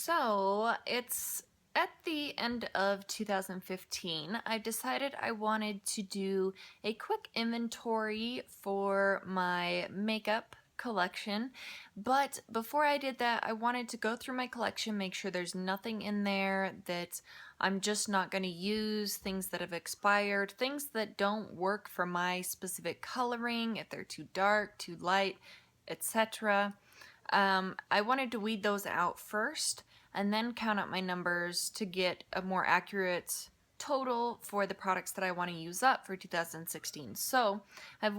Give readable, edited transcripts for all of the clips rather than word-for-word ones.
So it's at the end of 2015. I decided I wanted to do a quick inventory for my makeup collection, but before I did that, I wanted to go through my collection, make sure there's nothing in there that I'm just not going to use, things that have expired, things that don't work for my specific coloring, if they're too dark, too light, etc. I wanted to weed those out first and then count up my numbers to get a more accurate total for the products that I want to use up for 2016. So I've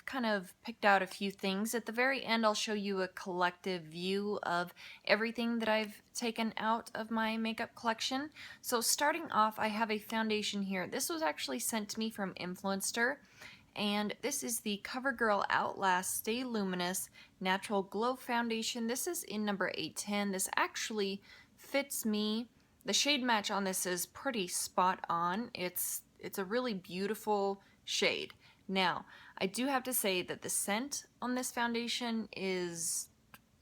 kind of picked out a few things. At the very end, I'll show you a collective view of everything that I've taken out of my makeup collection. So starting off, I have a foundation here. This was actually sent to me from Influencer, and this is the CoverGirl Outlast Stay Luminous Natural Glow Foundation. This is in number 810. This actually fits me. The shade match on this is pretty spot on. It's a really beautiful shade. Now, I do have to say that the scent on this foundation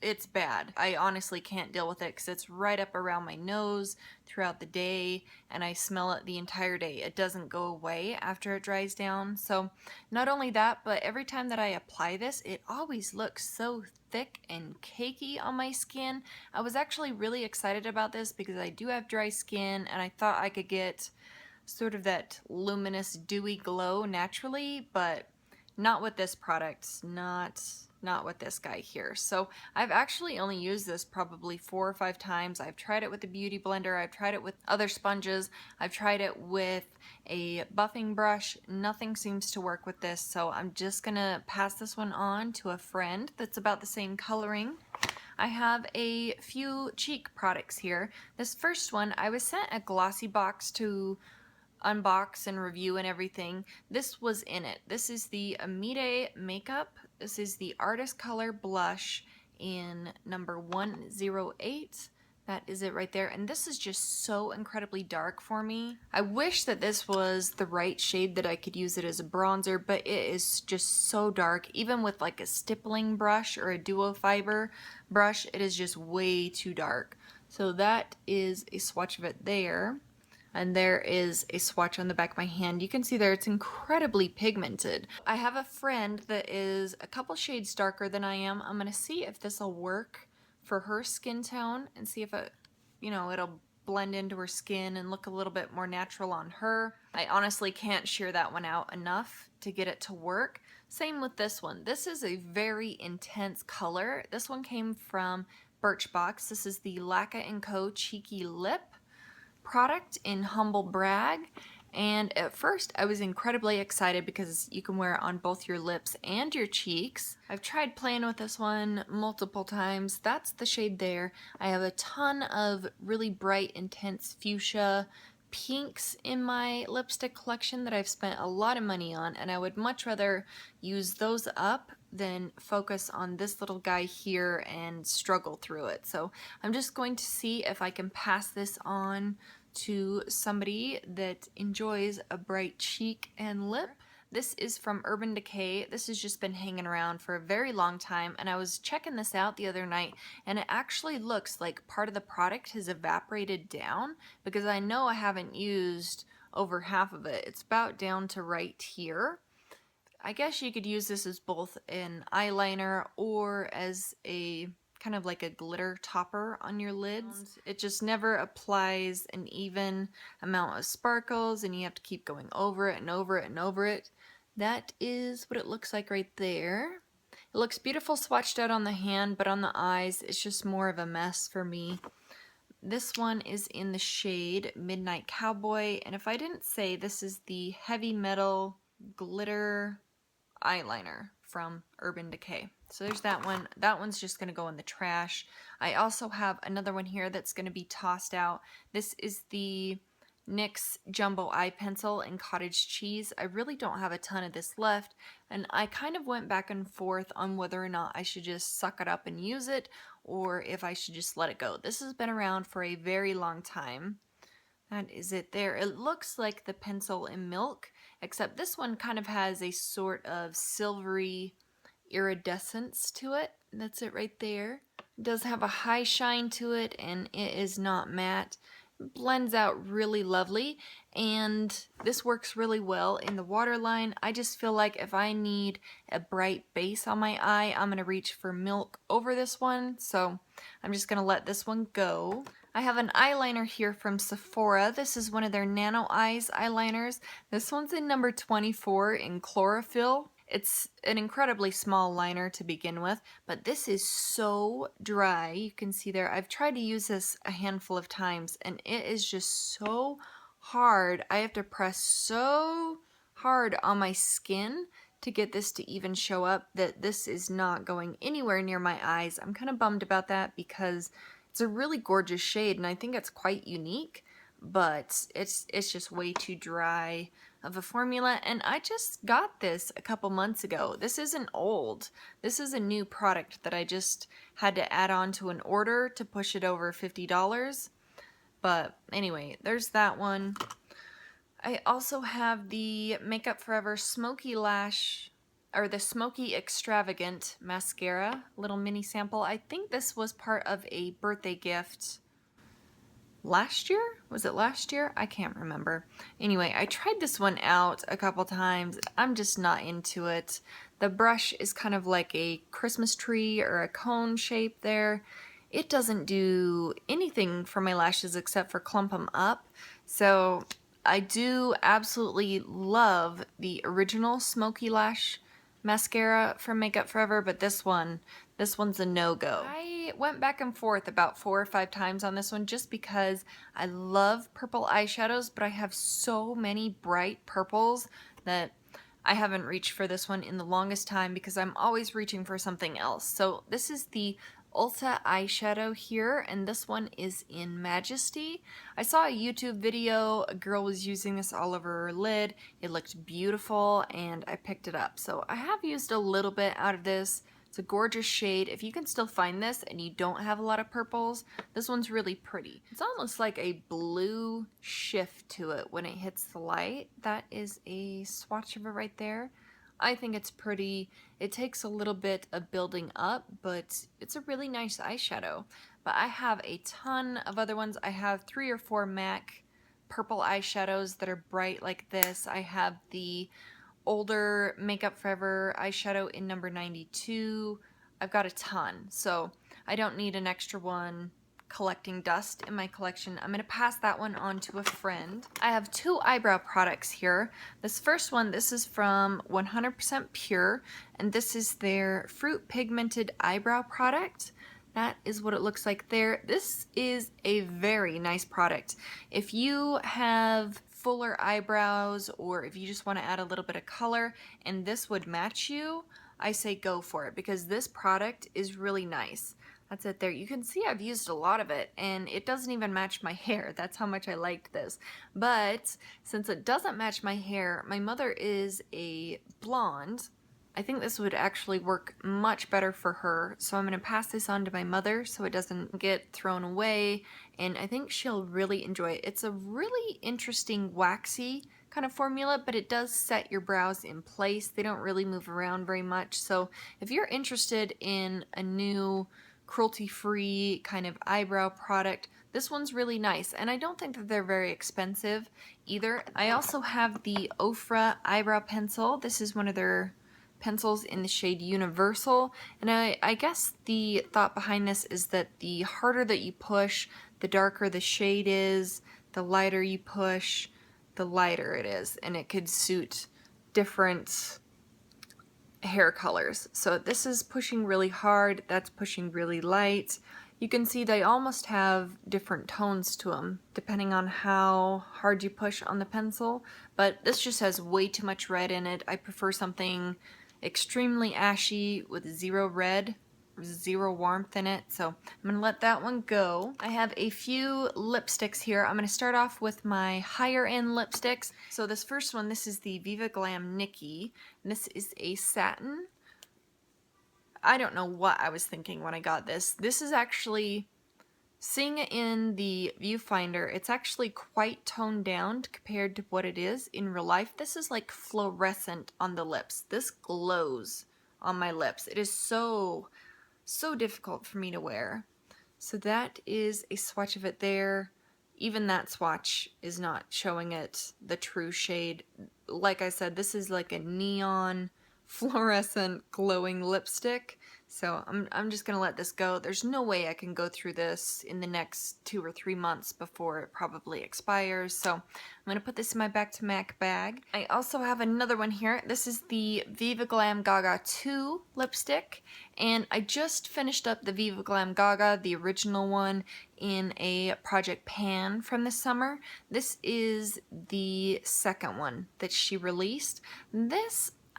it's bad. I honestly can't deal with it because it's right up around my nose throughout the day and I smell it the entire day. It doesn't go away after it dries down. So not only that, but every time that I apply this, it always looks so thick and cakey on my skin. I was actually really excited about this because I do have dry skin and I thought I could get sort of that luminous dewy glow naturally, but not with this product, not with this guy here. So I've actually only used this probably 4 or 5 times. I've tried it with a beauty blender, I've tried it with other sponges, I've tried it with a buffing brush. Nothing seems to work with this, so I'm just gonna pass this one on to a friend that's about the same coloring. I have a few cheek products here. This first one, I was sent a glossy box to unbox and review and everything. This was in it. This is the Amide Makeup. This is the Artist Color Blush in number 108. That is it right there. And this is just so incredibly dark for me. I wish that this was the right shade that I could use it as a bronzer, but it is just so dark. Even with like a stippling brush or a duo fiber brush, it is just way too dark. So that is a swatch of it there. And there is a swatch on the back of my hand. You can see there it's incredibly pigmented. I have a friend that is a couple shades darker than I am. I'm gonna see if this will work for her skin tone and see if it'll blend into her skin and look a little bit more natural on her. I honestly can't sheer that one out enough to get it to work. Same with this one. This is a very intense color. This one came from Birchbox. This is the Lacquer & Co. Cheeky Lip product in Humble Brag, and at first I was incredibly excited because you can wear it on both your lips and your cheeks. I've tried playing with this one multiple times. That's the shade there. I have a ton of really bright, intense fuchsia pinks in my lipstick collection that I've spent a lot of money on, and I would much rather use those up than focus on this little guy here and struggle through it. So I'm just going to see if I can pass this on to somebody that enjoys a bright cheek and lip. This is from Urban Decay. This has just been hanging around for a very long time, and I was checking this out the other night, and it actually looks like part of the product has evaporated down because I know I haven't used over half of it. It's about down to right here. I guess you could use this as both an eyeliner or as a kind of like a glitter topper on your lids. It just never applies an even amount of sparkles and you have to keep going over it and over it and over it. That is what it looks like right there. It looks beautiful swatched out on the hand, but on the eyes it's just more of a mess for me. This one is in the shade Midnight Cowboy, and if I didn't say, this is the Heavy Metal Glitter eyeliner from Urban Decay. So there's that one. That one's just going to go in the trash. I also have another one here that's going to be tossed out. This is the NYX Jumbo Eye Pencil in Cottage Cheese. I really don't have a ton of this left, and I kind of went back and forth on whether or not I should just suck it up and use it, or if I should just let it go. This has been around for a very long time. That is it there. It looks like the pencil in Milk, except this one kind of has a sort of silvery iridescence to it. That's it right there. It does have a high shine to it, and it is not matte. It blends out really lovely, and this works really well in the waterline. I just feel like if I need a bright base on my eye, I'm gonna reach for Milk over this one, so I'm just gonna let this one go. I have an eyeliner here from Sephora. This is one of their Nano Eyes eyeliners. This one's in number 24 in chlorophyll. It's an incredibly small liner to begin with, but this is so dry. You can see there, I've tried to use this a handful of times, and it is just so hard. I have to press so hard on my skin to get this to even show up that this is not going anywhere near my eyes. I'm kind of bummed about that because it's a really gorgeous shade, and I think it's quite unique, but it's just way too dry of a formula, and I just got this a couple months ago. This isn't old. This is a new product that I just had to add on to an order to push it over $50. But anyway, there's that one. I also have the Makeup Forever Smoky Lash, or the Smoky Extravagant Mascara, little mini sample. I think this was part of a birthday gift last year? Was it last year? I can't remember. Anyway, I tried this one out a couple times. I'm just not into it. The brush is kind of like a Christmas tree or a cone shape there. It doesn't do anything for my lashes except for clump them up. So I do absolutely love the original Smoky Lash mascara from Makeup Forever, but this one's a no-go. I went back and forth about 4 or 5 times on this one just because I love purple eyeshadows, but I have so many bright purples that I haven't reached for this one in the longest time because I'm always reaching for something else. So this is the Ulta eyeshadow here, and this one is in Majesty. I saw a YouTube video, a girl was using this all over her lid. It looked beautiful, and I picked it up. So I have used a little bit out of this. It's a gorgeous shade. If you can still find this and you don't have a lot of purples, this one's really pretty. It's almost like a blue shift to it when it hits the light. That is a swatch of it right there. I think it's pretty. It takes a little bit of building up, but it's a really nice eyeshadow. But I have a ton of other ones. I have 3 or 4 MAC purple eyeshadows that are bright like this. I have the older Makeup Forever eyeshadow in number 92. I've got a ton, so I don't need an extra one collecting dust in my collection. I'm going to pass that one on to a friend. I have 2 eyebrow products here. This first one, this is from 100% Pure, and this is their Fruit Pigmented Eyebrow product. That is what it looks like there. This is a very nice product. If you have fuller eyebrows, or if you just want to add a little bit of color and this would match you, I say go for it because this product is really nice. That's it there. You can see I've used a lot of it, and it doesn't even match my hair. That's how much I liked this. But since it doesn't match my hair, my mother is a blonde. I think this would actually work much better for her, so I'm going to pass this on to my mother so it doesn't get thrown away, and I think she'll really enjoy it. It's a really interesting waxy kind of formula, but it does set your brows in place. They don't really move around very much, so if you're interested in a new cruelty-free kind of eyebrow product, this one's really nice, and I don't think that they're very expensive either. I also have the Ofra eyebrow pencil. This is one of their pencils in the shade Universal, and I guess the thought behind this is that the harder that you push, the darker the shade is, the lighter you push, the lighter it is, and it could suit different hair colors. So this is pushing really hard, that's pushing really light. You can see they almost have different tones to them depending on how hard you push on the pencil, but this just has way too much red in it. I prefer something extremely ashy with 0 red, 0 warmth in it, so I'm gonna let that one go. I have a few lipsticks here. I'm gonna start off with my higher end lipsticks. So this first one, this is the Viva Glam Nikki, and this is a satin. I don't know what I was thinking when I got this. This is actually, seeing it in the viewfinder, it's actually quite toned down compared to what it is in real life. This is like fluorescent on the lips. This glows on my lips. It is so so difficult for me to wear. So that is a swatch of it there. Even that swatch is not showing it the true shade. Like I said, this is like a neon fluorescent glowing lipstick. So I'm just gonna let this go. There's no way I can go through this in the next 2 or 3 months before it probably expires. So I'm gonna put this in my Back to Mac bag. I also have another one here. This is the Viva Glam Gaga 2 lipstick. And I just finished up the Viva Glam Gaga, the original one, in a Project Pan from the summer. This is the second one that she released.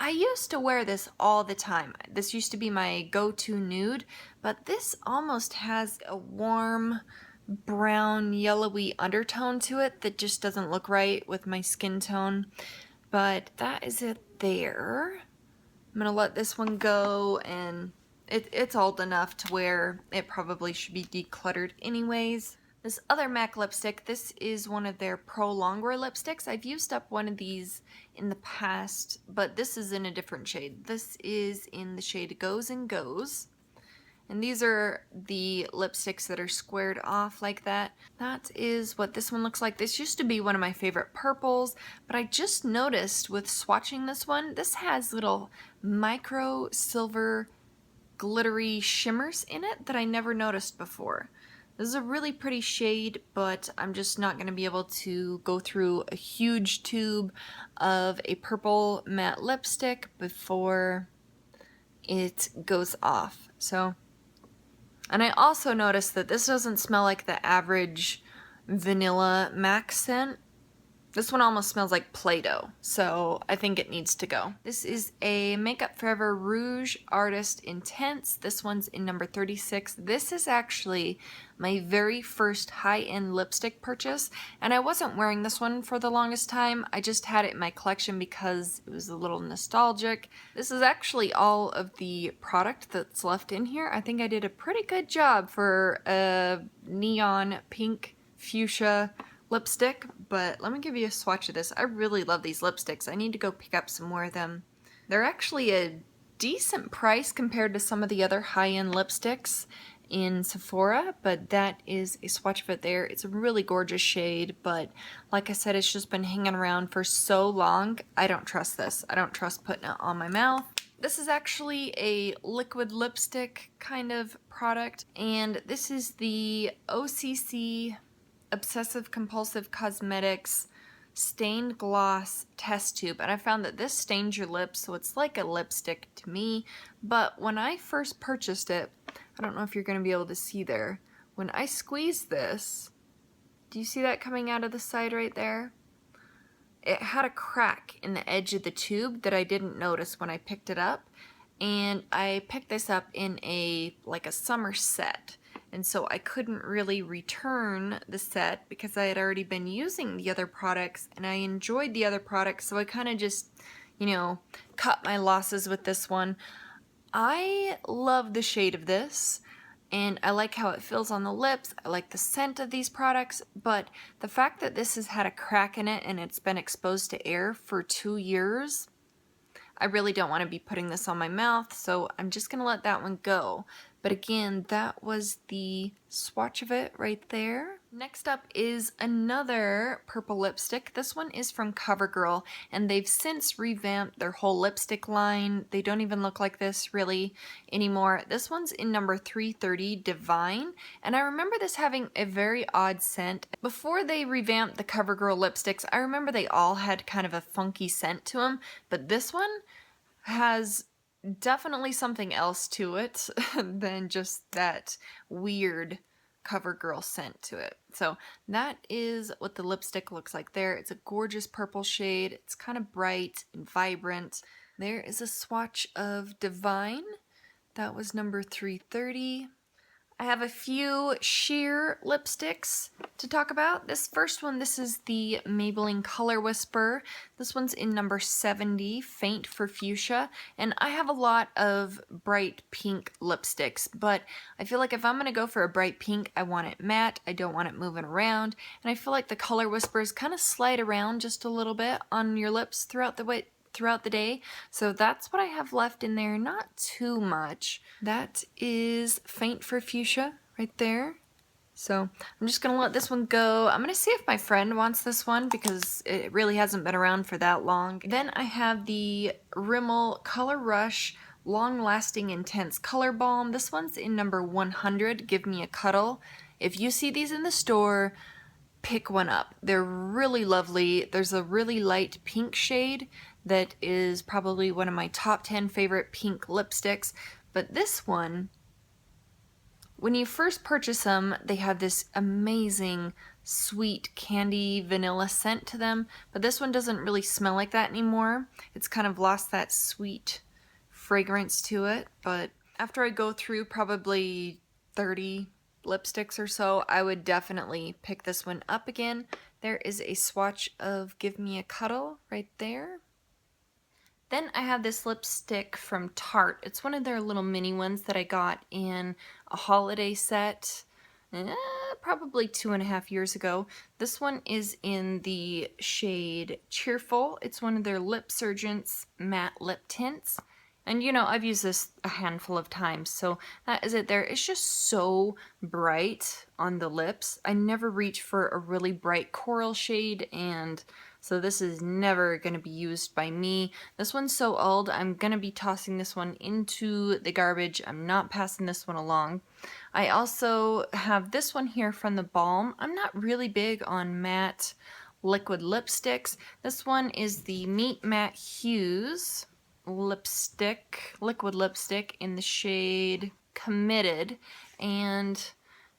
I used to wear this all the time. This used to be my go-to nude, but this almost has a warm brown yellowy undertone to it that just doesn't look right with my skin tone. But that is it there. I'm gonna let this one go, and it's old enough to where it probably should be decluttered anyways. This other MAC lipstick, this is one of their Pro Longwear lipsticks. I've used up one of these in the past, but this is in a different shade. This is in the shade Goes and Goes. And these are the lipsticks that are squared off like that. That is what this one looks like. This used to be one of my favorite purples, but I just noticed with swatching this one, this has little micro silver glittery shimmers in it that I never noticed before. This is a really pretty shade, but I'm just not going to be able to go through a huge tube of a purple matte lipstick before it goes off. So, and I also noticed that this doesn't smell like the average vanilla MAC scent. This one almost smells like Play-Doh, so I think it needs to go. This is a Makeup Forever Rouge Artist Intense. This one's in number 36. This is actually my very first high-end lipstick purchase, and I wasn't wearing this one for the longest time. I just had it in my collection because it was a little nostalgic. This is actually all of the product that's left in here. I think I did a pretty good job for a neon pink fuchsia lipstick, but let me give you a swatch of this. I really love these lipsticks. I need to go pick up some more of them. They're actually a decent price compared to some of the other high-end lipsticks in Sephora, but that is a swatch of it there. It's a really gorgeous shade, but like I said, it's just been hanging around for so long. I don't trust this. I don't trust putting it on my mouth. This is actually a liquid lipstick kind of product, and this is the OCC Obsessive Compulsive Cosmetics Stained Gloss Test Tube, and I found that this stains your lips, so it's like a lipstick to me. But when I first purchased it, I don't know if you're going to be able to see there, when I squeezed this, do you see that coming out of the side right there? It had a crack in the edge of the tube that I didn't notice when I picked it up, and I picked this up in a summer set. And so I couldn't really return the set because I had already been using the other products and I enjoyed the other products, so I kind of just, cut my losses with this one. I love the shade of this, and I like how it feels on the lips. I like the scent of these products, but the fact that this has had a crack in it and it's been exposed to air for 2 years, I really don't want to be putting this on my mouth, so I'm just going to let that one go. But again, that was the swatch of it right there. Next up is another purple lipstick. This one is from CoverGirl, and they've since revamped their whole lipstick line. They don't even look like this really anymore. This one's in number 330, Divine, and I remember this having a very odd scent. Before they revamped the CoverGirl lipsticks, I remember they all had kind of a funky scent to them, but this one has definitely something else to it than just that weird CoverGirl scent to it. So that is what the lipstick looks like there. It's a gorgeous purple shade. It's kind of bright and vibrant. There is a swatch of Divine. That was number 330. I have a few sheer lipsticks to talk about. This first one, this is the Maybelline Color Whisper. This one's in number 70, Faint for Fuchsia. And I have a lot of bright pink lipsticks, but I feel like if I'm gonna go for a bright pink, I want it matte. I don't want it moving around. And I feel like the Color Whispers kind of slide around just a little bit on your lips throughout the way throughout the day. So that's what I have left in there, not too much. That is Faint for Fuchsia right there. So I'm just gonna let this one go. I'm gonna see if my friend wants this one because it really hasn't been around for that long. Then I have the Rimmel Color Rush Long Lasting Intense Color Balm. This one's in number 100, Give Me a Cuddle. If you see these in the store, pick one up. They're really lovely. There's a really light pink shade that is probably one of my top 10 favorite pink lipsticks. But this one, when you first purchase them, they have this amazing sweet candy vanilla scent to them, but this one doesn't really smell like that anymore. It's kind of lost that sweet fragrance to it, but after I go through probably 30 lipsticks or so, I would definitely pick this one up again. There is a swatch of Give Me a Cuddle right there. Then I have this lipstick from Tarte. It's one of their little mini ones that I got in a holiday set probably 2.5 years ago. This one is in the shade Cheerful. It's one of their Lip Surgence matte lip tints. And you know, I've used this a handful of times, so that is it there. It's just so bright on the lips. I never reach for a really bright coral shade, and so this is never going to be used by me. This one's so old, I'm going to be tossing this one into the garbage. I'm not passing this one along. I also have this one here from the Balm. I'm not really big on matte liquid lipsticks. This one is the Meet Matte Hues liquid lipstick in the shade Committed, and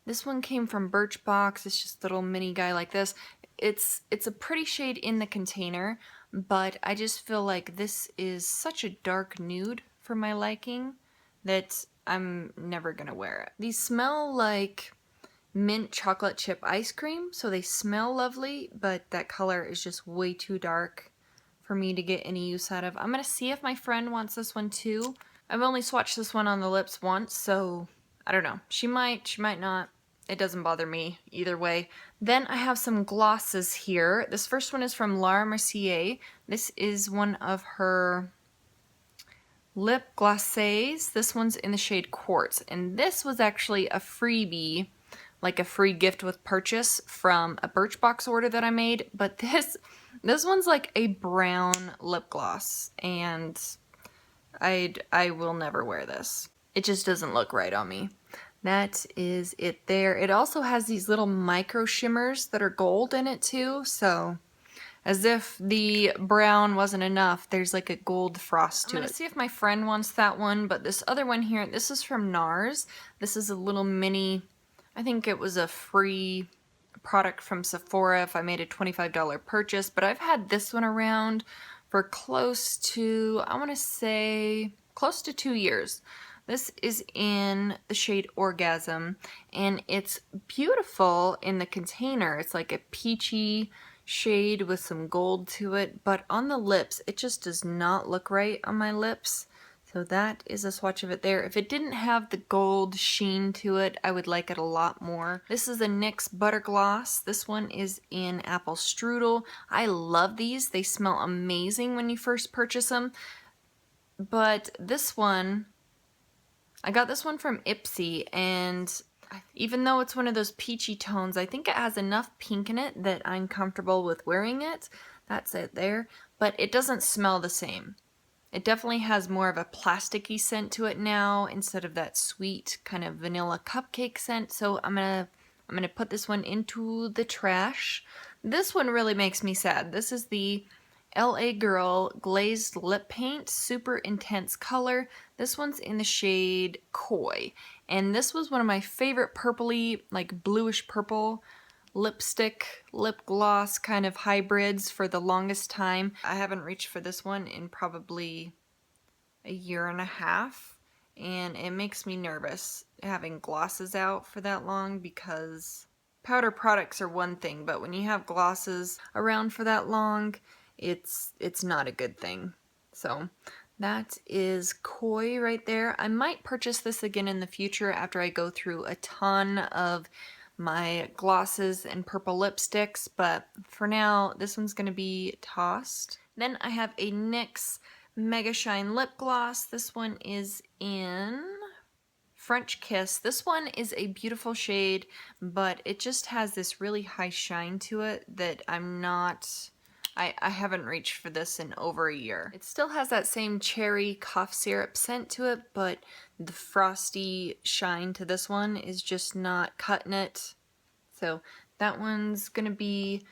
this one came from Birchbox. It's just a little mini guy like this. It's a pretty shade in the container, but I just feel like this is such a dark nude for my liking that I'm never gonna wear it. These smell like mint chocolate chip ice cream, so they smell lovely, but that color is just way too dark for me to get any use out of. I'm gonna see if my friend wants this one too. I've only swatched this one on the lips once, so I don't know. She might not. It doesn't bother me either way. Then I have some glosses here. This first one is from Laura Mercier. This is one of her lip glosses. This one's in the shade Quartz, and this was actually a freebie, like a free gift with purchase from a Birchbox order that I made, but this one's like a brown lip gloss, and I will never wear this. It just doesn't look right on me. That is it there. It also has these little micro shimmers that are gold in it too, so as if the brown wasn't enough, there's like a gold frost to it. I'm gonna see if my friend wants that one, but this other one here, this is from NARS. This is a little mini, I think it was a free product from Sephora if I made a $25 purchase, but I've had this one around for close to, I want to say, close to 2 years. This is in the shade Orgasm, and it's beautiful in the container. It's like a peachy shade with some gold to it, but on the lips, it just does not look right on my lips. So that is a swatch of it there. If it didn't have the gold sheen to it, I would like it a lot more. This is a NYX Butter Gloss. This one is in Apple Strudel. I love these. They smell amazing when you first purchase them. But this one, I got this one from Ipsy, and even though it's one of those peachy tones, I think it has enough pink in it that I'm comfortable with wearing it. That's it there. But it doesn't smell the same. It definitely has more of a plasticky scent to it now instead of that sweet kind of vanilla cupcake scent. So I'm gonna put this one into the trash. This one really makes me sad. This is the LA Girl Glazed Lip Paint, super intense color. This one's in the shade Koi, and this was one of my favorite purpley, like bluish purple lipstick, lip gloss kind of hybrids for the longest time. I haven't reached for this one in probably a 1.5 years, and it makes me nervous having glosses out for that long because powder products are one thing, but when you have glosses around for that long, it's not a good thing. So that is Koi right there. I might purchase this again in the future after I go through a ton of my glosses and purple lipsticks, but for now, this one's going to be tossed. Then I have a NYX Mega Shine Lip Gloss. This one is in French Kiss. This one is a beautiful shade, but it just has this really high shine to it that I haven't reached for this in over a year. It still has that same cherry cough syrup scent to it, but the frosty shine to this one is just not cutting it. So that one's gonna be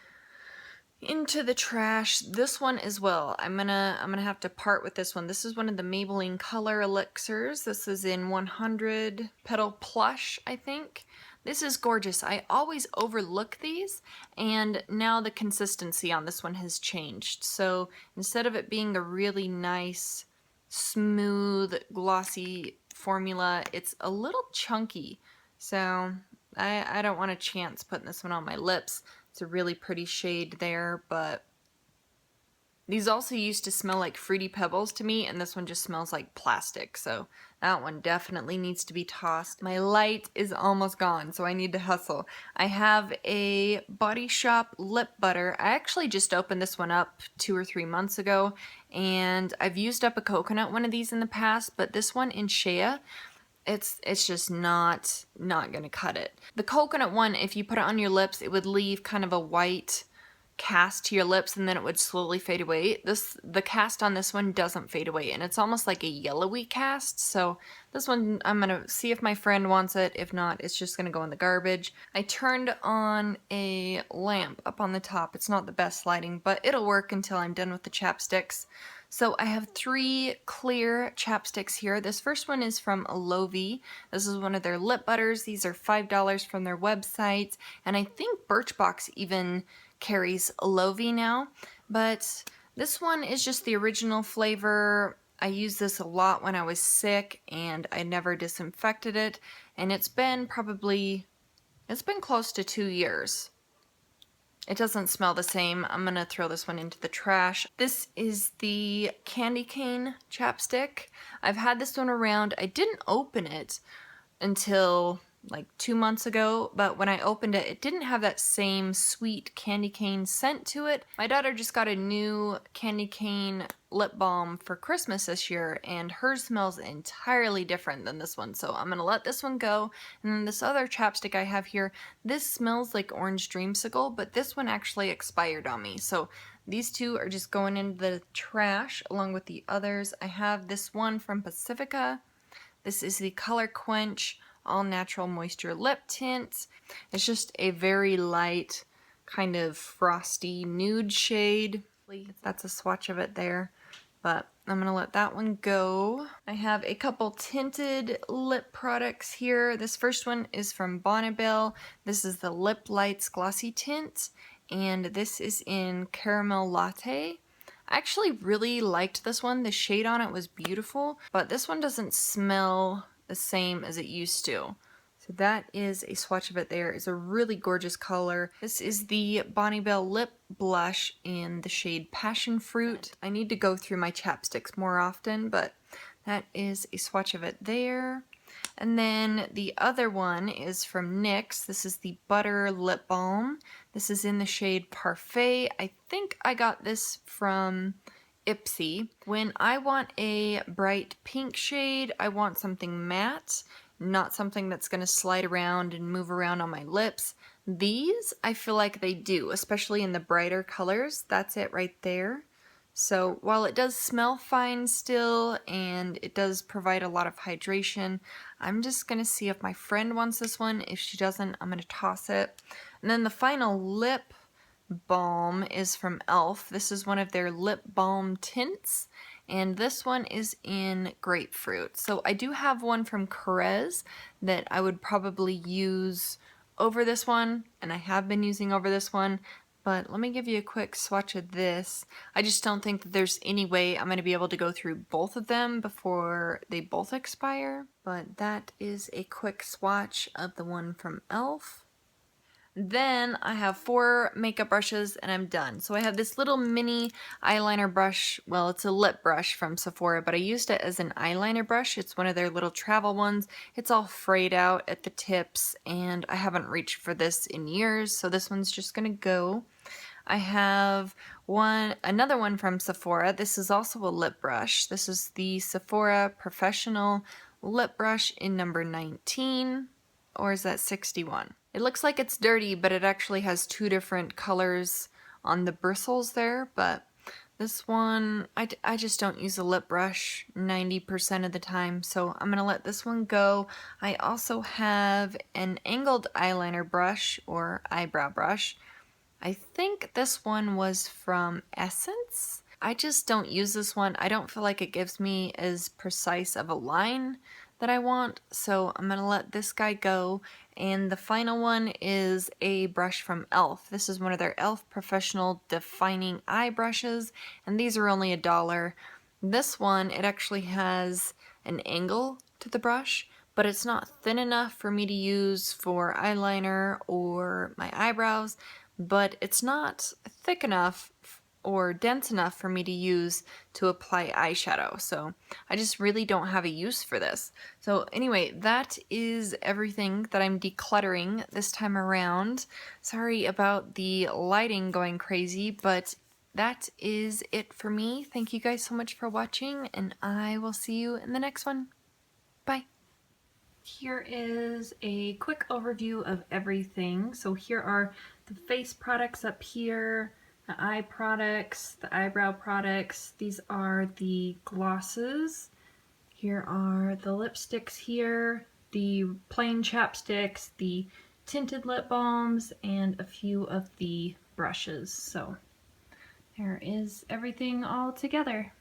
into the trash. This one as well. I'm gonna have to part with this one. This is one of the Maybelline Color Elixirs. This is in 100 Petal Plush, I think. This is gorgeous. I always overlook these, and now the consistency on this one has changed. So instead of it being a really nice, smooth, glossy formula, it's a little chunky. So I don't want to chance putting this one on my lips. It's a really pretty shade there, but these also used to smell like Fruity Pebbles to me, and this one just smells like plastic, so that one definitely needs to be tossed. My light is almost gone, so I need to hustle. I have a Body Shop lip butter. I actually just opened this one up 2 or 3 months ago, and I've used up a coconut one of these in the past, but this one in Shea, it's just not gonna cut it. The coconut one, if you put it on your lips, it would leave kind of a white cast to your lips, and then it would slowly fade away. The cast on this one doesn't fade away, and it's almost like a yellowy cast. So this one, I'm gonna see if my friend wants it. If not, it's just gonna go in the garbage. I turned on a lamp up on the top. It's not the best lighting, but it'll work until I'm done with the chapsticks. So I have 3 clear chapsticks here. This first one is from Alovi. This is one of their lip butters. These are $5 from their website, and I think Birchbox even carries Alovi now. But this one is just the original flavor. I used this a lot when I was sick, and I never disinfected it, and it's been close to 2 years. It doesn't smell the same. I'm gonna throw this one into the trash. This is the Candy Cane chapstick. I've had this one around. I didn't open it until like 2 months ago, but when I opened it, it didn't have that same sweet candy cane scent to it. My daughter just got a new candy cane lip balm for Christmas this year, and hers smells entirely different than this one, so I'm gonna let this one go. And then this other chapstick I have here, this smells like orange dreamsicle, but this one actually expired on me, so these 2 are just going into the trash along with the others. I have this one from Pacifica. This is the Color Quench All Natural Moisture Lip Tint. It's just a very light, kind of frosty nude shade. That's a swatch of it there, but I'm gonna let that one go. I have a couple tinted lip products here. This first one is from Bonnabelle. This is the Lip Lights Glossy Tint, and this is in Caramel Latte. I actually really liked this one. The shade on it was beautiful, but this one doesn't smell the same as it used to. So that is a swatch of it there. It's a really gorgeous color. This is the Bonnabelle Lip Blush in the shade Passion Fruit. I need to go through my chapsticks more often, but that is a swatch of it there. And then the other one is from NYX. This is the Butter Lip Balm. This is in the shade Parfait. I think I got this from Ipsy. When I want a bright pink shade, I want something matte, not something that's going to slide around and move around on my lips. These, I feel like they do, especially in the brighter colors. That's it right there. So while it does smell fine still, and it does provide a lot of hydration, I'm just going to see if my friend wants this one. If she doesn't, I'm going to toss it. And then the final lip balm is from e.l.f. This is one of their lip balm tints, and this one is in grapefruit. So I do have one from Carez that I would probably use over this one, and I have been using over this one, but let me give you a quick swatch of this. I just don't think that there's any way I'm going to be able to go through both of them before they both expire, but that is a quick swatch of the one from e.l.f. Then I have 4 makeup brushes and I'm done. So I have this little mini eyeliner brush. Well, it's a lip brush from Sephora, but I used it as an eyeliner brush. It's one of their little travel ones. It's all frayed out at the tips, and I haven't reached for this in years, so this one's just gonna go. I have another one from Sephora. This is also a lip brush. This is the Sephora Professional Lip Brush in number 19, or is that 61? It looks like it's dirty, but it actually has two different colors on the bristles there, but this one, I just don't use a lip brush 90% of the time, so I'm gonna let this one go. I also have an angled eyeliner brush, or eyebrow brush. I think this one was from Essence. I just don't use this one. I don't feel like it gives me as precise of a line that I want, so I'm gonna let this guy go. And the final one is a brush from e.l.f. This is one of their e.l.f. Professional Defining Eye Brushes, and these are only $1. This one, it actually has an angle to the brush, but it's not thin enough for me to use for eyeliner or my eyebrows, but it's not thick enough or dense enough for me to use to apply eyeshadow, so I just really don't have a use for this. So anyway, that is everything that I'm decluttering this time around. Sorry about the lighting going crazy, but that is it for me. Thank you guys so much for watching, and I will see you in the next one. Bye. Here is a quick overview of everything. So here are the face products up here, the eye products, the eyebrow products. These are the glosses. Here are the lipsticks here, the plain chapsticks, the tinted lip balms, and a few of the brushes. So there is everything all together.